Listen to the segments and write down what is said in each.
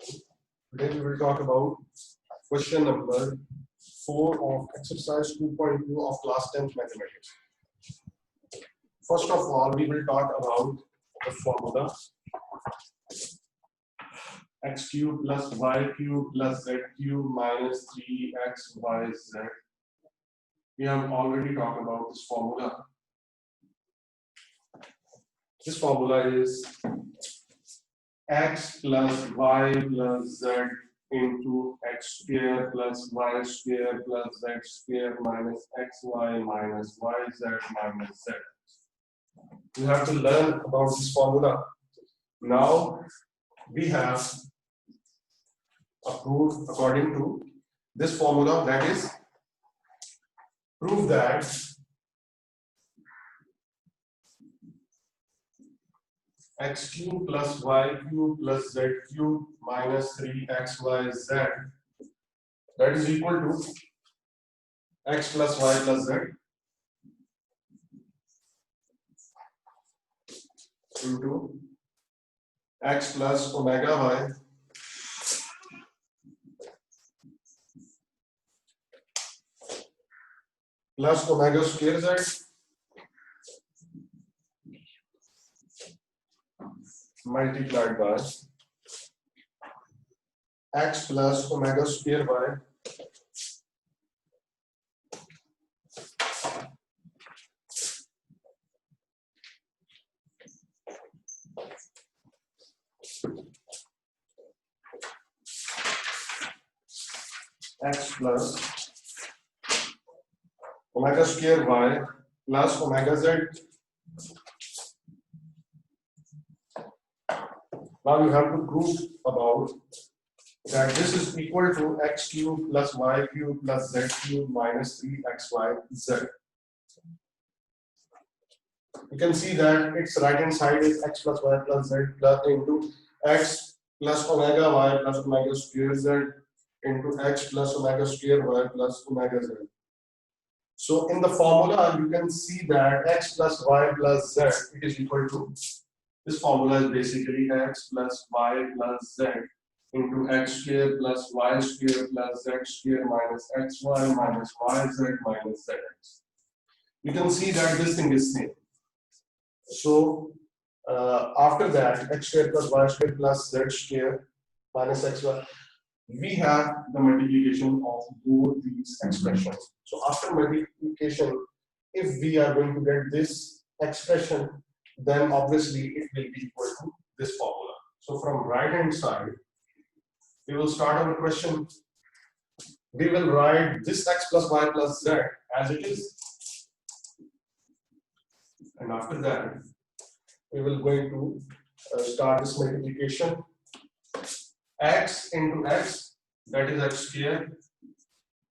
Today we will talk about question number 4 of exercise 2.2 of class 10th mathematics. First of all, we will talk about the formula x cube plus y cube plus z cube minus 3xyz. We have already talked about this formula. This formula is x plus y plus z into x square plus y square plus z square minus xy minus yz minus z. You have to learn about this formula. Now we have approved according to this formula, that is, prove that x cube plus y cube plus z cube minus 3xyz, that is equal to x plus y plus z into x plus omega y plus omega square z multiplied by x plus omega square y x plus omega square y plus omega z. Now you have to prove about that this is equal to x cube plus y cube plus z cube minus 3xyz. You can see that its right hand side is x plus y plus z plus into x plus omega y plus omega square z into x plus omega square y plus omega z. So in the formula you can see that x plus y plus z, it is equal to, this formula is basically x plus y plus z into x square plus y square plus z square minus xy minus yz minus zx. You can see that this thing is same. So after that, x square plus y square plus z square minus xy, we have the multiplication of both these expressions. So after multiplication, if we are going to get this expression, then obviously it will be equal to this formula. So from right hand side, we will start our question. We will write this x plus y plus z as it is, and after that we will going to start this multiplication. X into x, that is x square,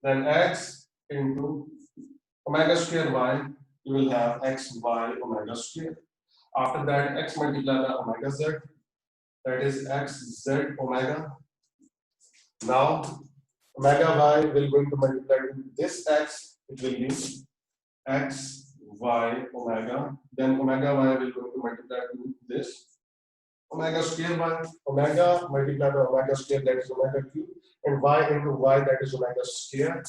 then x into omega square y, you will have x y omega square. After that, x multiplied by omega z, that is x z omega. Now omega y will going to multiply with this x, it will be x y omega. Then omega y will going to multiply with this omega square by omega multiplied by omega square, that is omega cube, and y into y, that is omega square,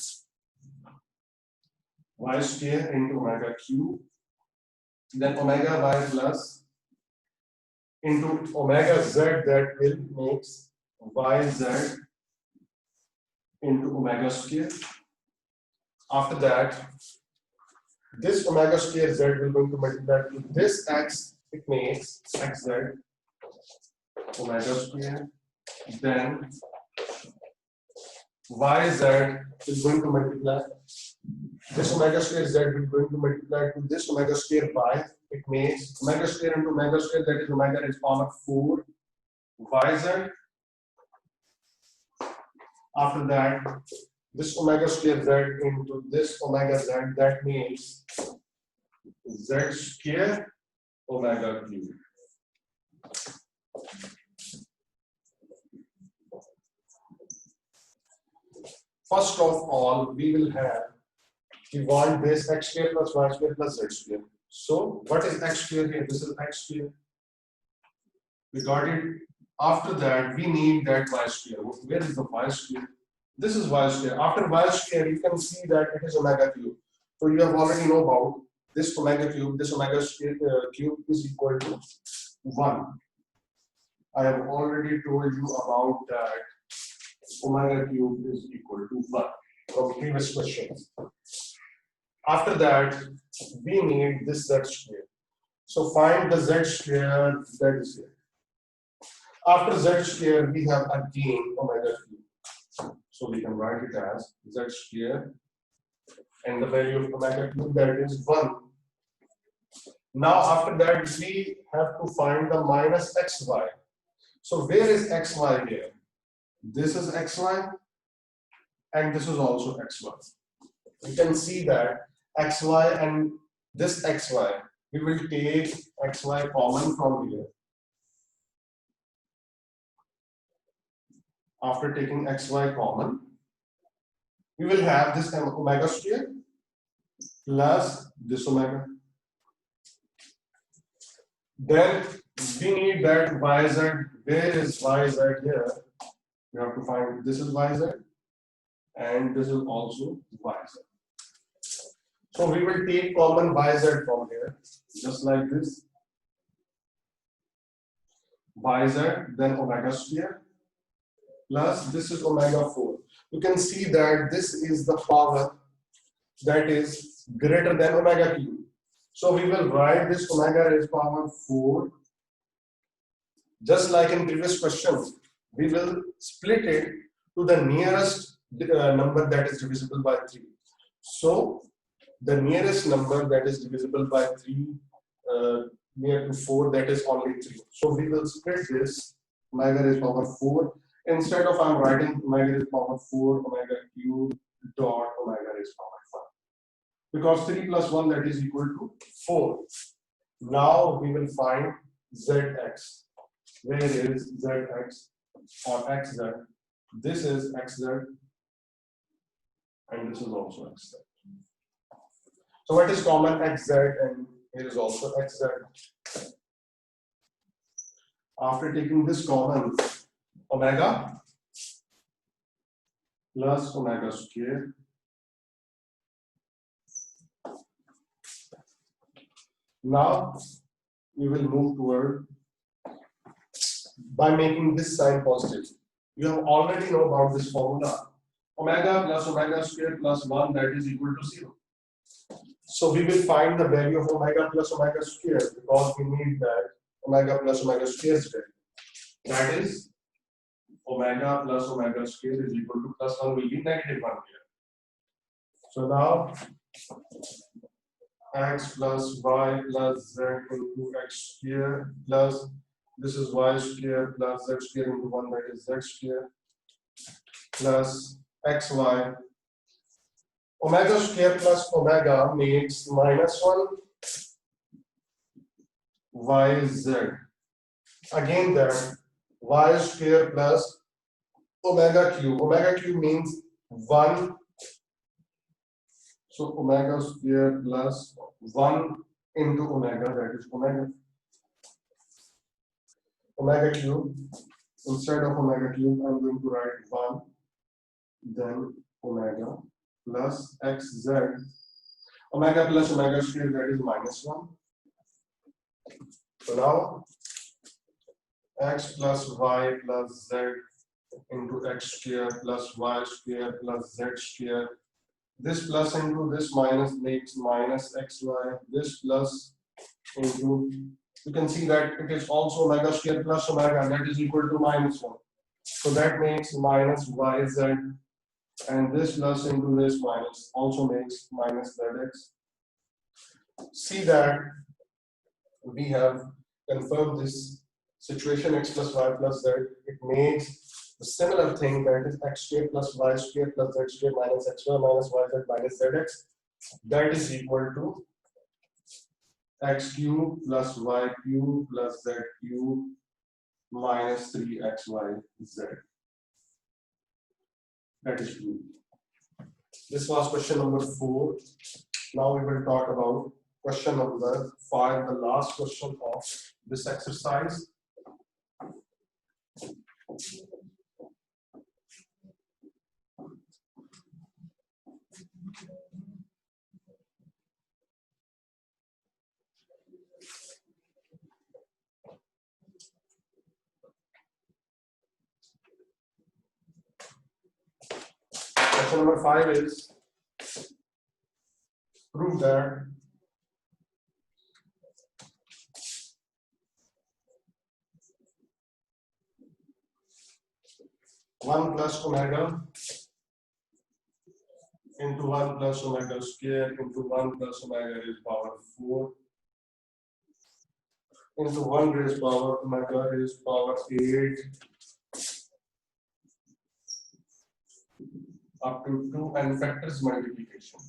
y square into omega cube, then omega y plus into omega z, that will makes yz into omega square. After that, this omega square z will going to multiply with this x, it makes xz omega square, then yz is going to multiply this omega square z will going to multiply to this omega square y, it makes omega square into omega square, that is omega is power 4 yz. After that, this omega square z into this omega z, that means z square omega cube. First of all, we will have, we want this x square plus y square plus z square. So what is x square here? This is x square. We got it. After that, we need that y square. Where is the y square? This is y square. After y square, you can see that it is omega cube. So you have already know about this omega cube. This omega square, cube is equal to 1. I have already told you about that omega cube is equal to 1 from previous questions. After that, we need this z square. So find the z square that is here. After z square, we have again omega cube. So we can write it as z square and the value of omega cube, that is 1. Now after that, we have to find the minus xy. So where is xy here? This is xy and this is also xy. You can see that xy and this xy, we will take xy common from here. After taking xy common, we will have this omega square plus this omega. Then we need that yz. Where is yz here? We have to find this is yz and this is also yz. So we will take common yz from here, just like this. Yz, then omega square plus this is omega 4. You can see that this is the power that is greater than omega cube. So we will write this omega raised power 4. Just like in previous question, we will split it to the nearest number that is divisible by 3. So the nearest number that is divisible by 3 near to 4, that is only 3. So we will split this omega raised power 4. Instead of I'm writing omega raised power 4 omega cube dot omega raised power 5. Because 3 plus 1, that is equal to 4. Now we will find zx. Where is zx or xz? This is xz and this is also xz. So what is common? Xz, and here is also xz. After taking this common, omega plus omega square now we will move toward by making this sign positive. You have already know about this formula. Omega plus omega square plus 1, that is equal to 0. So we will find the value of omega plus omega square because we need that omega plus omega square is value. That is omega plus omega square is equal to plus 1 will be negative 1 here. So now x plus y plus z into x square plus this is y square plus z square into 1, that is z square plus xy. Omega square plus omega makes minus 1 yz. Again that y square plus omega cube. Omega cube means 1. So omega square plus 1 into omega, that is omega. Omega cube. Instead of omega cube, I'm going to write 1, then omega plus xz. Omega plus omega square, that is minus 1. So now x plus y plus z into x square plus y square plus z square. This plus into this minus makes minus xy. This plus into, you can see that it is also omega square plus omega, that is equal to minus 1. So that makes minus yz. And this plus into this minus also makes minus zx. See that we have confirmed this situation x plus y plus z. It makes the similar thing, that is x square plus y square plus z square minus xy minus yz minus zx. That is equal to x cube plus y cube plus z cube minus 3xyz. That is true. This was question number 4. Now we will talk about question number 5, the last question of this exercise. Question number 5 is prove that one plus omega into 1 plus omega square into 1 plus omega raised power 4 into 1 raised power omega raised power 8 up to 2 and factors multiplication.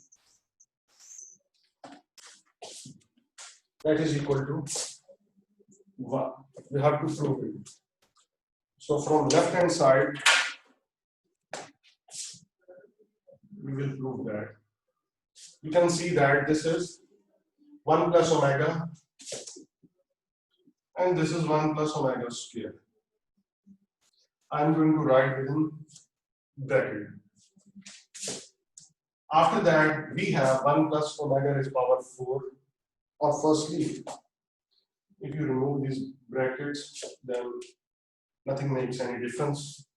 That is equal to 1. We have to prove it. So from left hand side, we will prove that. You can see that this is 1 plus omega and this is 1 plus omega square. I am going to write within bracket. After that, we have 1 plus omega raised power 4. Or firstly, if you remove these brackets, then nothing makes any difference.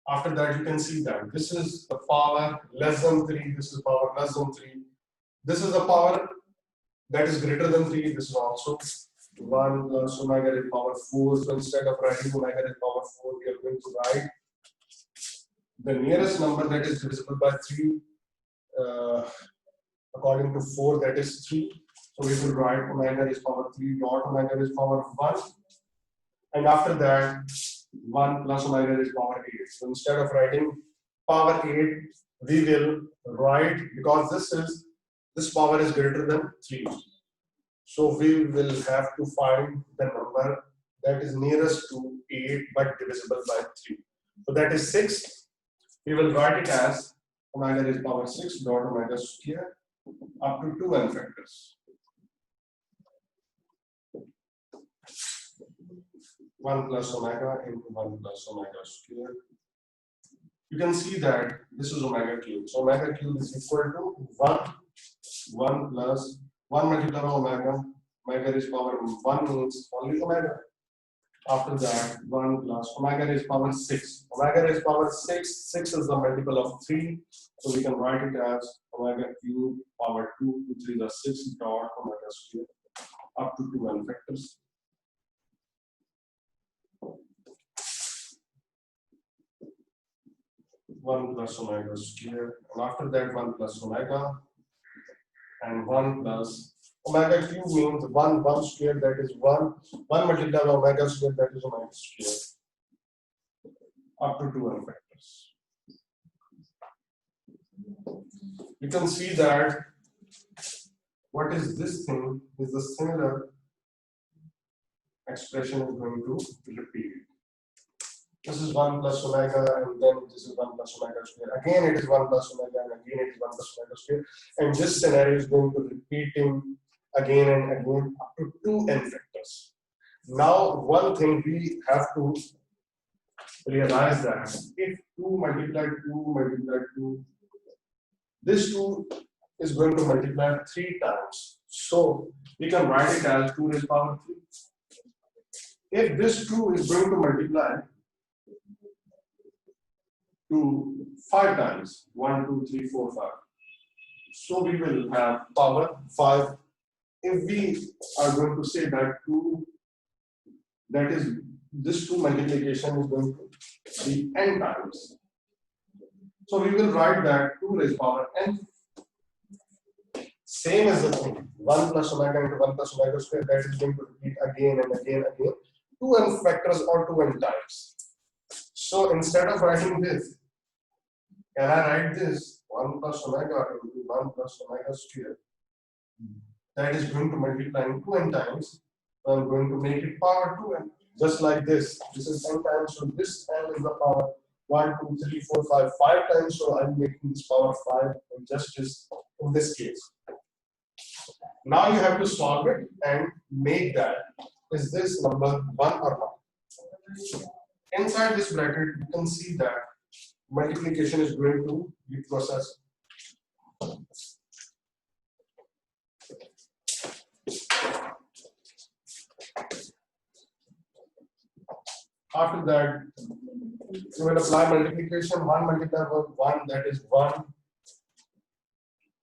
After that, you can see that this is the power less than 3, this is power less than 3. This is the power that is greater than 3, this is also 1 plus omega raised power 4. So instead of writing omega raised power 4, we are going to write the nearest number that is divisible by 3 according to 4, that is 3. So we will write omega raised power 3 dot omega raised power 1. And after that, 1 plus omega raised power 8. So instead of writing power 8, we will write, because this power is greater than 3. So we will have to find the number that is nearest to 8 but divisible by 3. So that is 6. We will write it as omega raised power 6 dot omega square up to 2 n factors. 1 plus omega into 1 plus omega square. You can see that this is omega cube. So omega cube is equal to 1 plus 1 multiplied by omega. Omega raised power 1 means only omega. After that, 1 plus omega raised power 6. Omega raised power 6, 6 is the multiple of 3. So we can write it as omega cube power 2, 2 3 is 6 dot omega square up to 2 n factors. One plus omega square, and after that 1 plus omega, and 1 plus omega cube means 1 square, that is 1 multiplied by omega square, that is omega square up to 2 n factors. You can see that what is this thing is the similar expression is going to repeat. This is 1 plus omega, and then this is 1 plus omega square. Again, it is 1 plus omega, and again it is 1 plus omega square. And this scenario is going to repeating again and again up to 2 n factors. Now, one thing we have to realize that if 2 multiplied 2, this 2 is going to multiply 3 times. So we can write it as 2 raised power 3. If this 2 is going to multiply to 5 times, 1, 2, 3, 4, 5. So we will have power 5. If we are going to say that 2, that is, this 2 multiplication is going to be n times. So we will write that 2 raised power n. Same as the thing, 1 plus omega into 1 plus omega square, that is going to repeat again and again, 2 n factors or 2 n times. So instead of writing this, can I write this 1 plus omega into 1 plus omega square? That is going to multiply in 2 n times. So I'm going to make it power 2n. Just like this. This is n times, so this n is the power 1, 2, 3, 4, 5, 5 times. So I'm making this power 5 and just in this case. Now you have to solve it and make that is this number 1 or not? Inside this bracket, you can see that multiplication is going to be processed. After that, you will apply multiplication. 1 multiplied by 1, that is 1.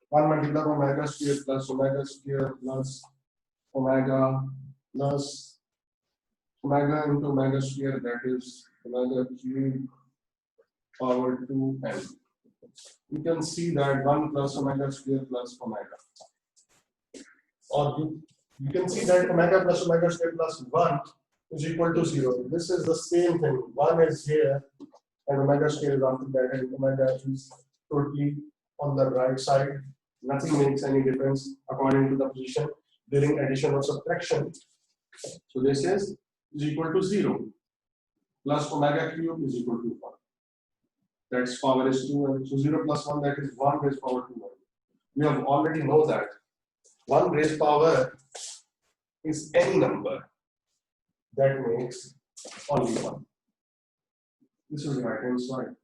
1 multiplied by omega square plus omega square plus omega plus omega into omega square, that is omega cube power 2n. You can see that 1 plus omega square plus omega. Or you can see that omega plus omega square plus 1 is equal to 0. This is the same thing. 1 is here and omega square is after that, and omega is totally on the right side. Nothing makes any difference according to the position during addition or subtraction. So this is equal to 0 plus omega cube is equal to 1. That's power is 2, and so 0 plus 1, that is 1 raised power to 1. We have already know that 1 raised power is any number that makes only 1. This is the right hand side.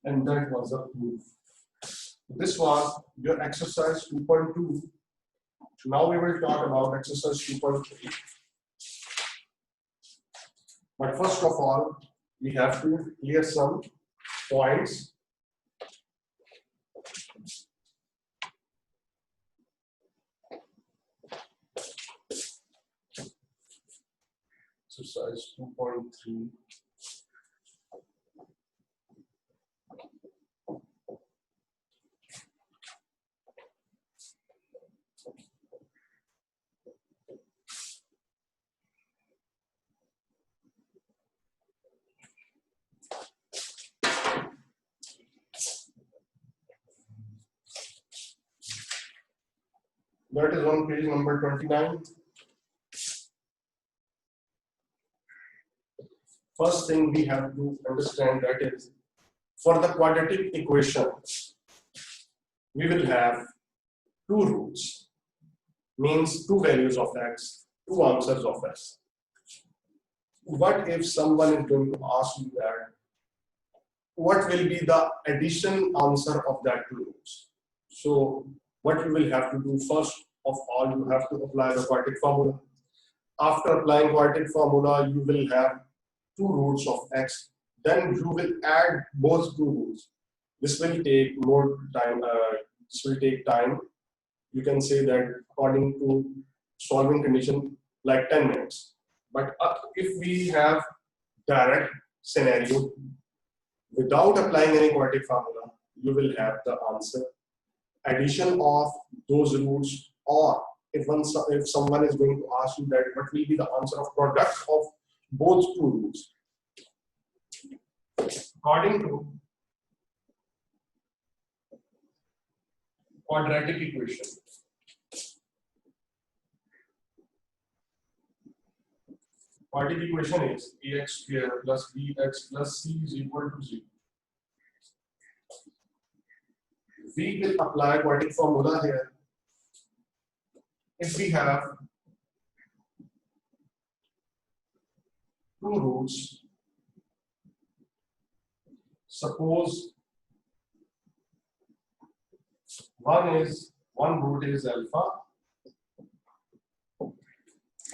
And that was the proof. This was your exercise 2.2. Now we will talk about exercise 2.3. But first of all, we have to clear some points. Exercise 2.3. That is on page number 29. First thing we have to understand, that is, for the quadratic equation, we will have two roots, means two values of x, two answers of x. What if someone is going to ask you that, what will be the addition answer of that two roots? So what you will have to do, first of all, you have to apply the quadratic formula. After applying quadratic formula, you will have two roots of x. Then you will add both two roots. This will take more time. This will take time. You can say that according to solving condition, like 10 minutes. But if we have direct scenario, without applying any quadratic formula, you will have the answer. Addition of those roots, or if someone is going to ask you that what will be the answer of product of both two roots, according to quadratic equation, quadratic equation is ax square plus bx plus c is equal to 0. We will apply quadratic formula here. If we have two roots, suppose one root is alpha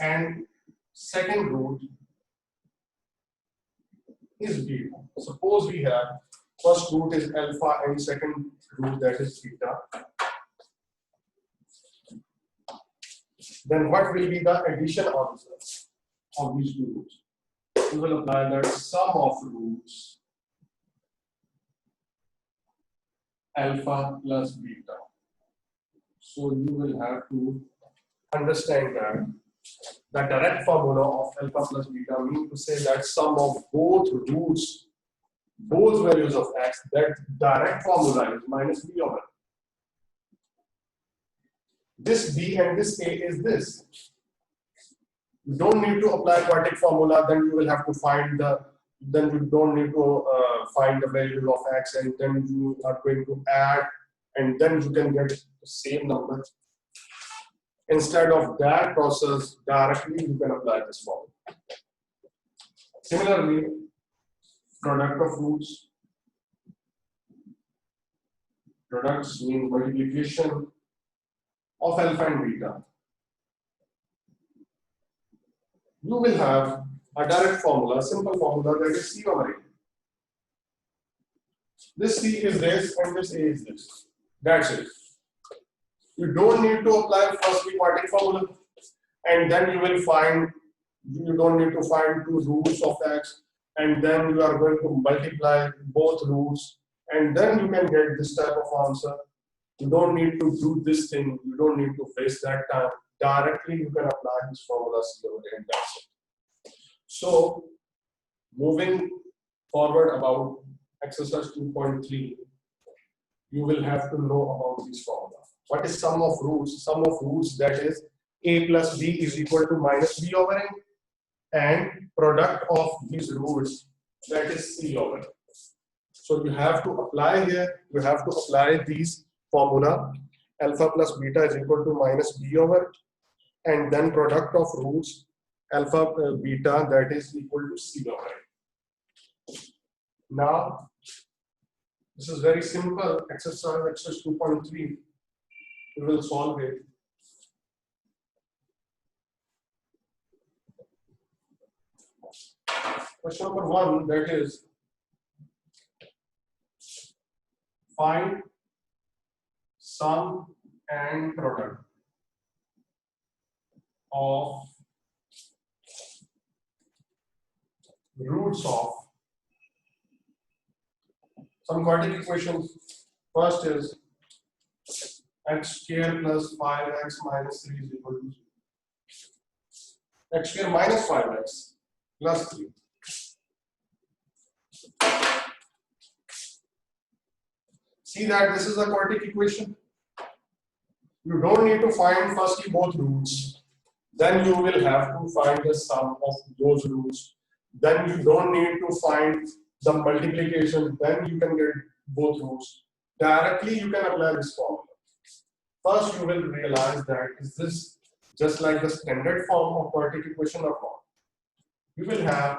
and second root is beta. Suppose we have first root is alpha and second root, that is beta. Then what will be the addition answer of these two roots? We will apply that sum of roots alpha plus beta. So you will have to understand that the direct formula of alpha plus beta means to say that sum of both roots, both values of x, that direct formula is minus b over. This b and this a is this. You don't need to apply quadratic formula, then you will have to find the, then you don't need to find the value of x, and then you are going to add, and then you can get the same number. Instead of that process, directly you can apply this formula. Similarly, product of roots. Products mean multiplication of alpha and beta. You will have a direct formula, simple formula, that is C over A. This C is this and this A is this. That's it. You don't need to apply firstly quadratic formula, and then you will find, you don't need to find two roots of x, and then you are going to multiply both roots, and then you can get this type of answer. You don't need to do this thing, you don't need to waste that time. Directly you can apply this formula C over A, and that's it. So moving forward about exercise 2.3, you will have to know about this formula. What is sum of roots? Sum of roots, that is a plus b is equal to minus b over a, and product of these roots, that is c over a. So you have to apply here, you have to apply these formula, alpha plus beta is equal to minus b over, and then product of roots alpha beta, that is equal to c over a. Now this is very simple exercise 2.3. We will solve it. Question number 1, that is find sum and product of roots of some quadratic equations. First is x square plus 5x minus 3 is equal to 0. X square minus 5x plus 3. See that this is a quadratic equation. You don't need to find firstly both roots. Then you will have to find the sum of those roots. Then you don't need to find the multiplication. Then you can get both roots. Directly you can apply this formula. First you will realize that is this just like the standard form of quadratic equation or not. You will have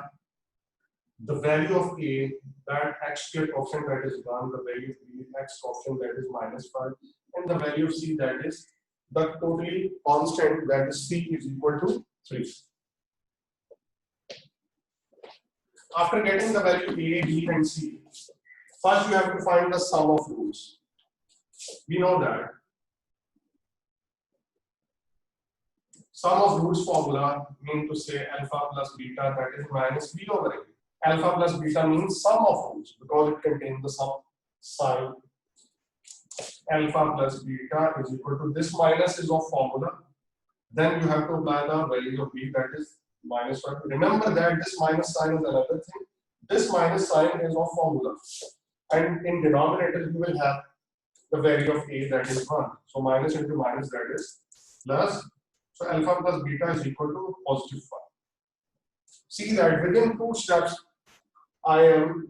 the value of a, that x squared coefficient, that is 1, the value of b, x coefficient, that is minus 5, and the value of c, that is the totally constant, that is c is equal to 3. After getting the value a, b and c, first you have to find the sum of roots. We know that sum of roots formula mean to say alpha plus beta, that is minus b over a. Alpha plus beta means sum of roots because it contains the sum sign. Alpha plus beta is equal to this minus is of formula. Then you have to apply the value of b, that is minus 5. Remember that this minus sign is another thing. This minus sign is of formula. And in denominator you will have the value of a, that is 1. So minus into minus, that is plus. So alpha plus beta is equal to positive 5. See that within 2 steps I am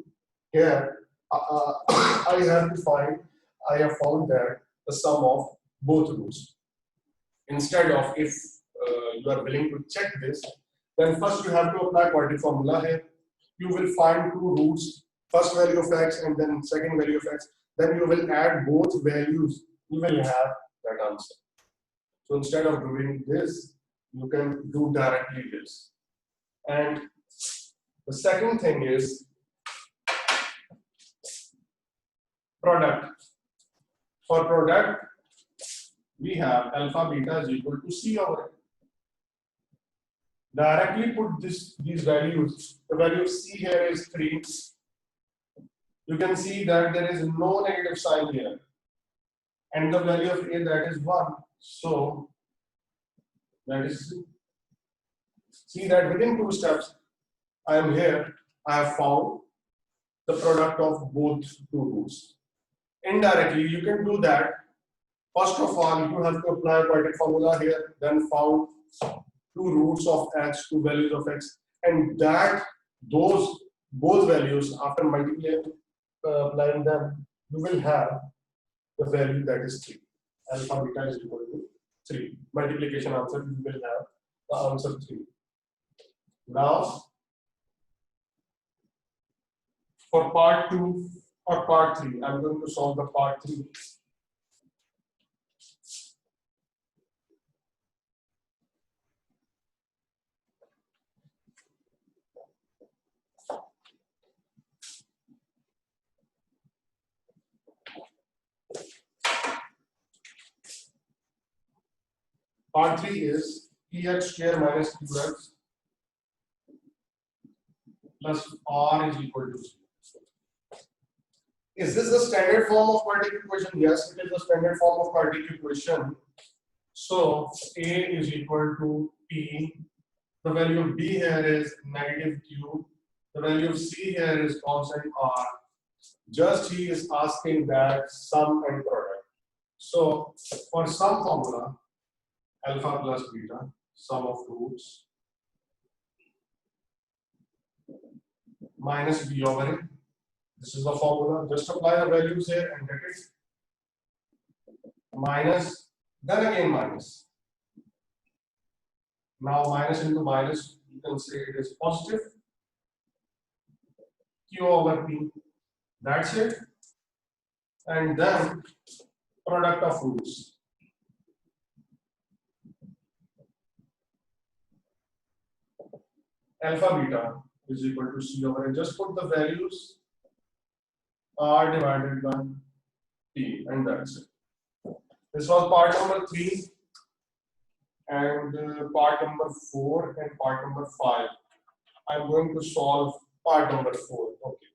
here. I have found that the sum of both roots. Instead of, if you are willing to check this, then first you have to apply quadratic formula here. You will find two roots, first value of x and then second value of x. Then you will add both values. You will have that answer. So instead of doing this, you can do directly this. And the second thing is product. For product, we have alpha beta is equal to c over a. Directly put these values. The value of c here is 3. You can see that there is no negative sign here. And the value of a, that is 1. So that is c. See that within 2 steps, I am here. I have found the product of both two roots. Indirectly, you can do that. First of all, you have to apply quadratic formula here, then found two roots of x, two values of x, and that those both values after multiplying applying them, you will have the value that is 3. Alpha beta is equal to 3. Multiplication answer, you will have the answer 3. Now, for part 2 or part 3, I'm going to solve the part 3. Part 3 is ex square minus 2x plus r is equal to 0. Is this the standard form of quadratic equation? Yes, it is the standard form of quadratic equation. So a is equal to p. The value of b here is negative q. The value of c here is constant r. Just he is asking that sum and product. So for sum formula, alpha plus beta, sum of roots minus b over a. This is the formula. Just apply the values here and get it. Minus, then again minus. Now minus into minus, you can say it is positive. Q over P. That's it. And then product of roots. Alpha beta is equal to C over A. Just put the values R divided by P, and that's it. This was part number 3, and part number 4 and part number 5. I'm going to solve part number 4. Okay.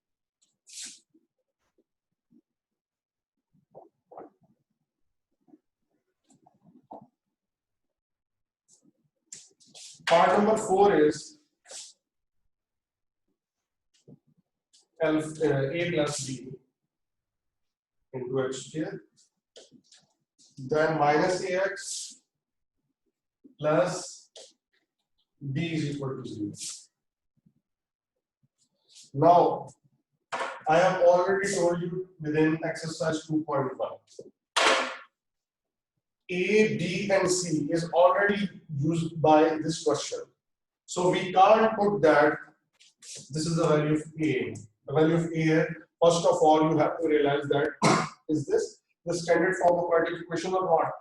Part number 4 is a plus b into x square, then minus ax plus b is equal to 0. Now, I have already told you within exercise 2.1, A, B, and C is already used by this question. So we can't put that this is the value of A. The value of A, first of all, you have to realize that is this the standard form of quadratic equation or not?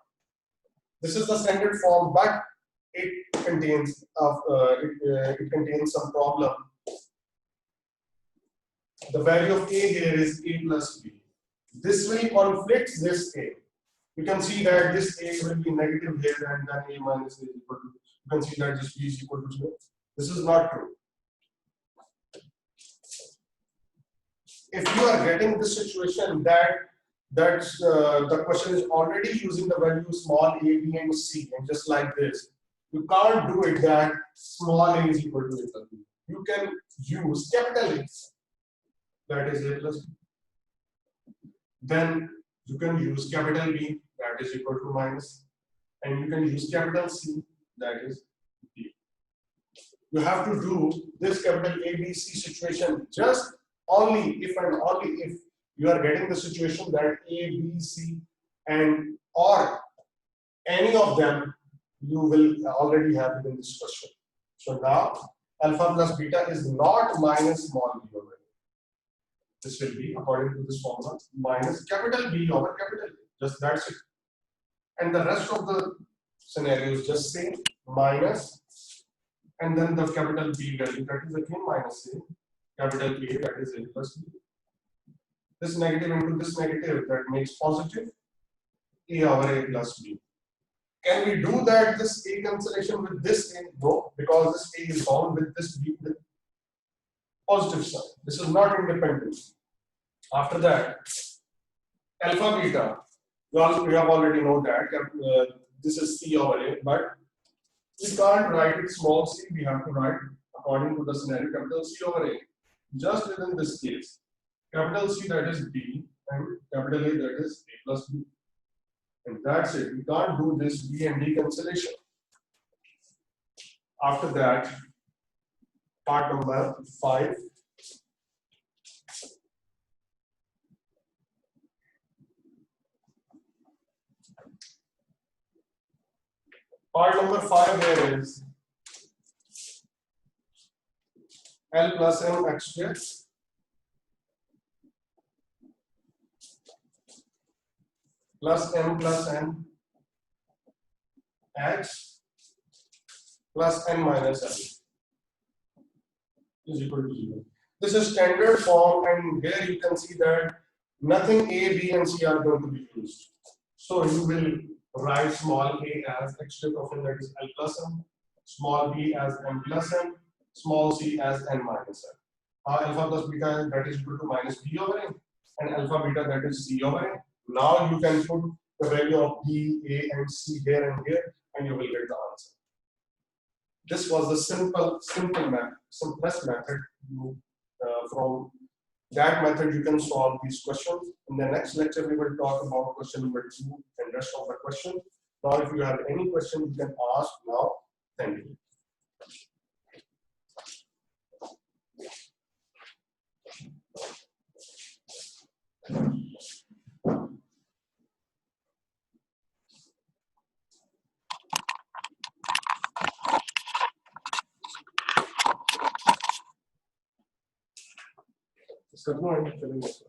This is the standard form, but it contains it contains some problem. The value of A here is A plus B. This will conflict this A. You can see that this A will be negative here, and then A minus A is equal to. You can see that this B is equal to 0. This is not true. If you are getting this situation that the question is already using the value small a, b, and c, and just like this, you can't do it that small a is equal to a plus b. You can use capital A, that is a plus b. Then you can use capital B, that is equal to minus, and you can use capital C, that is b. You have to do this capital A, B, C situation just only if and only if you are getting the situation that A, B, C, and or any of them you will already have in this question. So now alpha plus beta is not minus small b over A. This will be, according to this formula, minus capital B over capital A. Just that's it. And the rest of the scenarios just same, minus, and then the capital B value, that is again minus A. Capital A, that is A plus B. This negative into this negative, that makes positive A over A plus B. Can we do that, this A cancellation with this A? No, because this A is bound with this B with positive sign. This is not independent. After that, alpha beta, we have already know that this is C over A, but we can't write it small c, we have to write according to the scenario capital C over A. Just within this case, capital C, that is B, and capital A, that is A plus B. And that's it. We can't do this B and D cancellation. After that, part number 5. Part number 5 here is L plus M x square plus M plus N x plus N minus L is equal to 0. This is standard form, and here you can see that nothing A, B, and C are going to be used. So you will write small a as x to the power that is L plus M, small b as M plus N, small c as N minus N. Alpha plus beta that is equal to minus b over N, and alpha beta that is c over N. Now you can put the value of b, a, and c here and here, and you will get the answer. This was the simplest method. From that method, you can solve these questions. In the next lecture, we will talk about question number 2 and rest of the question. Now, if you have any question, you can ask now. Thank you. Sir, no, I'm telling you, sir.